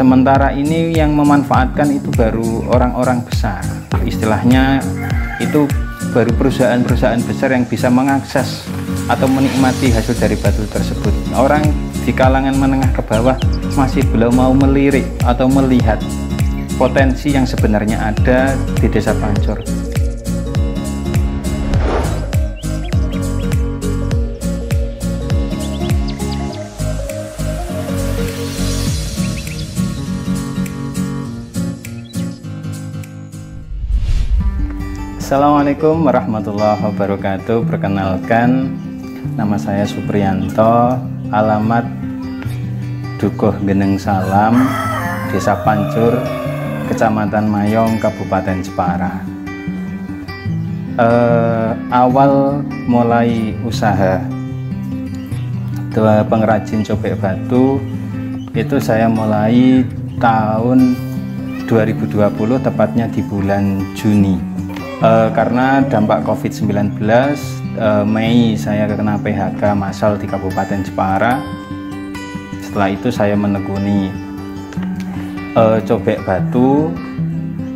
Sementara ini yang memanfaatkan itu baru orang-orang besar, istilahnya itu baru perusahaan-perusahaan besar yang bisa mengakses atau menikmati hasil dari batu tersebut. Orang di kalangan menengah ke bawah masih belum mau melirik atau melihat potensi yang sebenarnya ada di Desa Pancur. Assalamualaikum warahmatullahi wabarakatuh. Perkenalkan, nama saya Supriyanto, alamat Dukuh Geneng Salam, Desa Pancur, Kecamatan Mayong, Kabupaten Jepara. Awal mulai usaha pengrajin cobek batu itu saya mulai tahun 2020, tepatnya di bulan Juni. Karena dampak COVID-19, Mei saya kena PHK massal di Kabupaten Jepara. Setelah itu saya menekuni cobek batu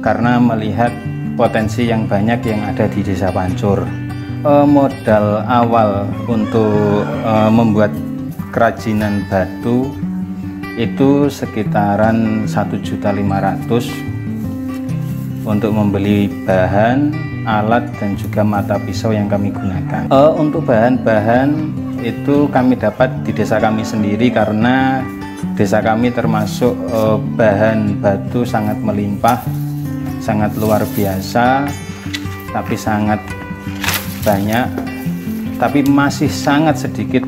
karena melihat potensi yang banyak yang ada di Desa Pancur. Modal awal untuk membuat kerajinan batu itu sekitaran 1.500.000 untuk membeli bahan, alat, dan juga mata pisau yang kami gunakan. Untuk bahan-bahan itu kami dapat di desa kami sendiri karena desa kami termasuk bahan batu sangat melimpah, sangat luar biasa, tapi sangat banyak, tapi masih sangat sedikit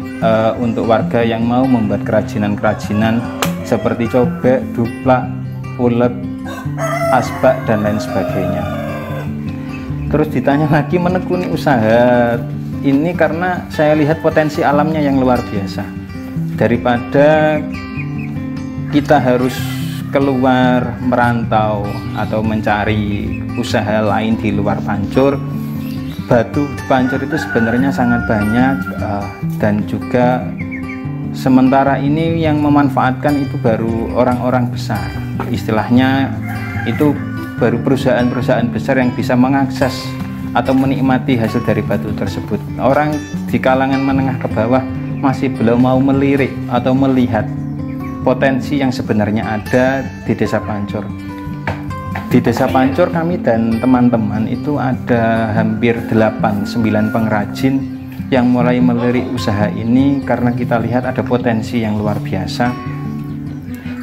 untuk warga yang mau membuat kerajinan-kerajinan seperti cobek, duplak, uleg, asbak, dan lain sebagainya. Terus ditanya lagi menekuni usaha ini karena saya lihat potensi alamnya yang luar biasa. Daripada kita harus keluar merantau atau mencari usaha lain di luar Pancur, batu Pancur itu sebenarnya sangat banyak, dan juga sementara ini yang memanfaatkan itu baru orang-orang besar, istilahnya itu baru perusahaan-perusahaan besar yang bisa mengakses atau menikmati hasil dari batu tersebut. Orang di kalangan menengah ke bawah masih belum mau melirik atau melihat potensi yang sebenarnya ada di Desa Pancur. Di Desa Pancur kami dan teman-teman itu ada hampir 8-9 pengrajin yang mulai melirik usaha ini karena kita lihat ada potensi yang luar biasa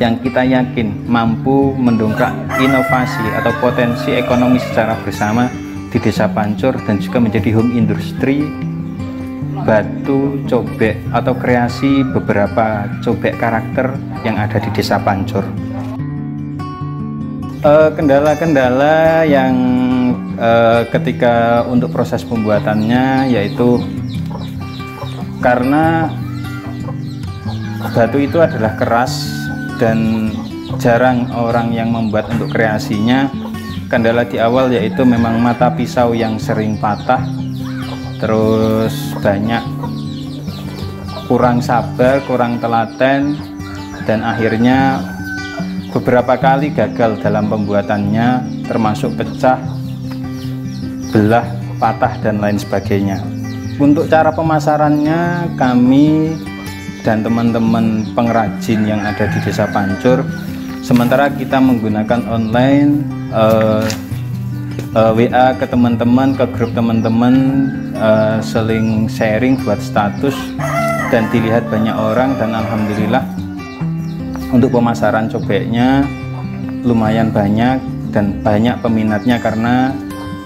yang kita yakin mampu mendongkrak inovasi atau potensi ekonomi secara bersama di Desa Pancur dan juga menjadi home industry batu cobek atau kreasi beberapa cobek karakter yang ada di Desa Pancur. Kendala-kendala yang ketika untuk proses pembuatannya yaitu karena batu itu adalah keras dan jarang orang yang membuat untuk kreasinya. Kendala di awal yaitu memang mata pisau yang sering patah, terus banyak kurang sabar, kurang telaten, dan akhirnya beberapa kali gagal dalam pembuatannya, termasuk pecah, belah, patah, dan lain sebagainya. Untuk cara pemasarannya, kami dan teman-teman pengrajin yang ada di Desa Pancur, sementara kita menggunakan online, WA ke teman-teman, ke grup teman-teman, seling sharing buat status dan dilihat banyak orang, dan alhamdulillah untuk pemasaran cobeknya lumayan banyak dan banyak peminatnya karena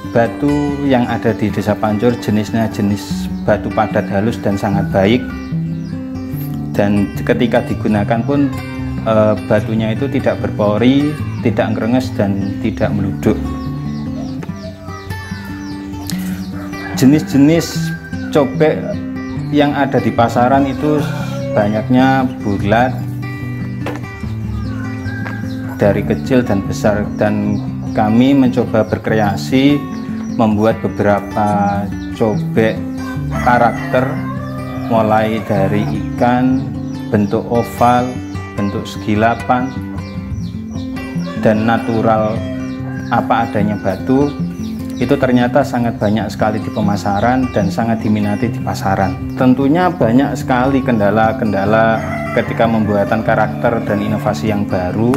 batu yang ada di Desa Pancur jenisnya jenis batu padat halus dan sangat baik. Dan ketika digunakan pun batunya itu tidak berpori, tidak ngerenges, dan tidak meluduk. Jenis-jenis cobek yang ada di pasaran itu banyaknya bulat, dari kecil dan besar, dan kami mencoba berkreasi membuat beberapa cobek karakter mulai dari ikan, bentuk oval, bentuk segi 8, dan natural apa adanya batu itu ternyata sangat banyak sekali di pemasaran dan sangat diminati di pasaran. Tentunya banyak sekali kendala-kendala ketika pembuatan karakter dan inovasi yang baru,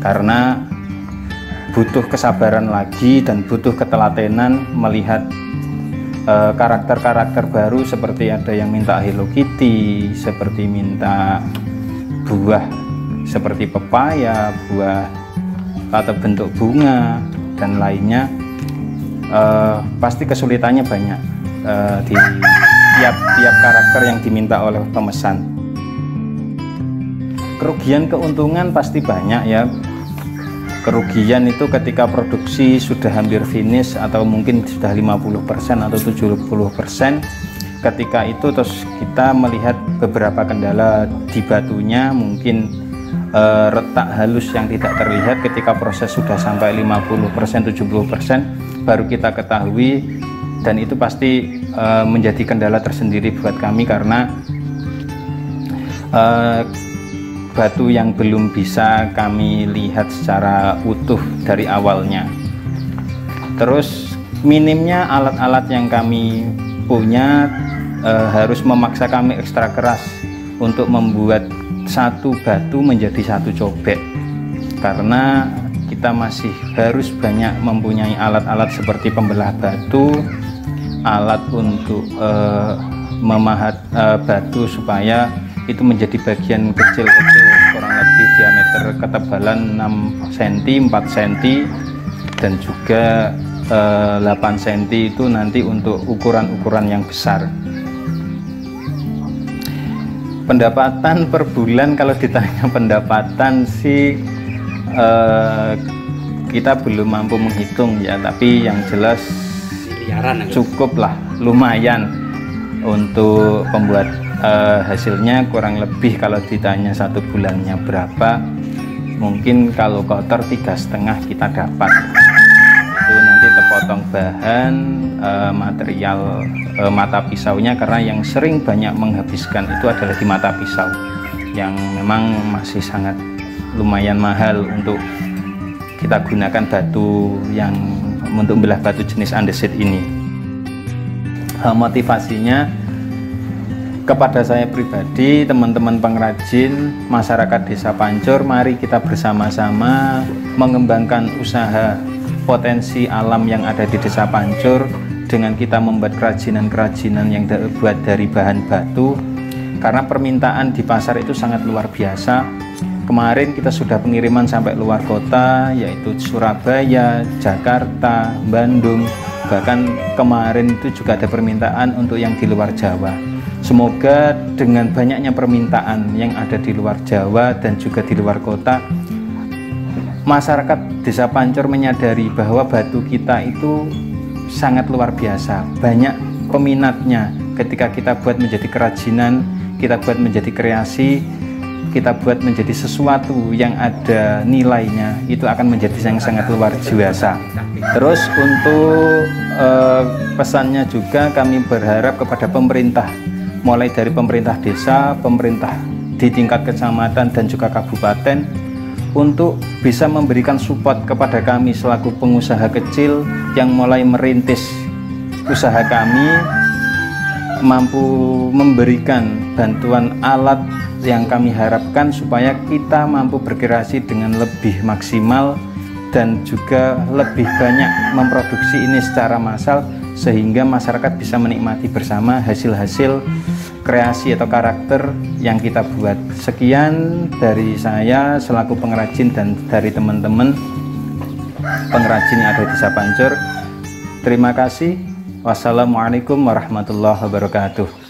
karena butuh kesabaran lagi dan butuh ketelatenan melihat karakter-karakter baru, seperti ada yang minta Hello Kitty, seperti minta buah seperti pepaya, buah atau bentuk bunga dan lainnya. Pasti kesulitannya banyak di tiap karakter yang diminta oleh pemesan. Kerugian keuntungan pasti banyak ya. Kerugian itu ketika produksi sudah hampir finish atau mungkin sudah 50% atau 70%, ketika itu terus kita melihat beberapa kendala di batunya, mungkin retak halus yang tidak terlihat. Ketika proses sudah sampai 50% 70% baru kita ketahui, dan itu pasti menjadi kendala tersendiri buat kami, karena batu yang belum bisa kami lihat secara utuh dari awalnya. Terus minimnya alat-alat yang kami punya harus memaksa kami ekstra keras untuk membuat satu batu menjadi satu cobek, karena kita masih harus banyak mempunyai alat-alat seperti pembelah batu, alat untuk memahat batu supaya itu menjadi bagian kecil-kecil, kurang lebih diameter ketebalan 6 cm, 4 cm, dan juga 8 cm itu nanti untuk ukuran-ukuran yang besar. Pendapatan per bulan, kalau ditanya pendapatan sih kita belum mampu menghitung ya, tapi yang jelas cukup lah, lumayan untuk pembuat hasilnya. Kurang lebih kalau ditanya satu bulannya berapa, mungkin kalau kotor 3,5 kita dapat. Itu nanti terpotong bahan, material mata pisaunya, karena yang sering banyak menghabiskan itu adalah di mata pisau yang memang masih sangat lumayan mahal untuk kita gunakan batu yang untuk belah batu jenis andesit ini. Motivasinya kepada saya pribadi, teman-teman pengrajin, masyarakat Desa Pancur, mari kita bersama-sama mengembangkan usaha potensi alam yang ada di Desa Pancur dengan kita membuat kerajinan-kerajinan yang terbuat dari bahan batu, karena permintaan di pasar itu sangat luar biasa. Kemarin kita sudah pengiriman sampai luar kota, yaitu Surabaya, Jakarta, Bandung, bahkan kemarin itu juga ada permintaan untuk yang di luar Jawa. Semoga dengan banyaknya permintaan yang ada di luar Jawa dan juga di luar kota, masyarakat Desa Pancur menyadari bahwa batu kita itu sangat luar biasa, banyak peminatnya. Ketika kita buat menjadi kerajinan, kita buat menjadi kreasi, kita buat menjadi sesuatu yang ada nilainya, itu akan menjadi yang sangat luar biasa. Terus untuk pesannya juga kami berharap kepada pemerintah, mulai dari pemerintah desa, pemerintah di tingkat kecamatan dan juga kabupaten, untuk bisa memberikan support kepada kami selaku pengusaha kecil yang mulai merintis usaha kami, mampu memberikan bantuan alat yang kami harapkan supaya kita mampu berkreasi dengan lebih maksimal dan juga lebih banyak memproduksi ini secara massal, sehingga masyarakat bisa menikmati bersama hasil-hasil kreasi atau karakter yang kita buat. Sekian dari saya selaku pengrajin dan dari teman-teman pengrajin yang ada di Desa Pancur. Terima kasih. Wassalamualaikum warahmatullahi wabarakatuh.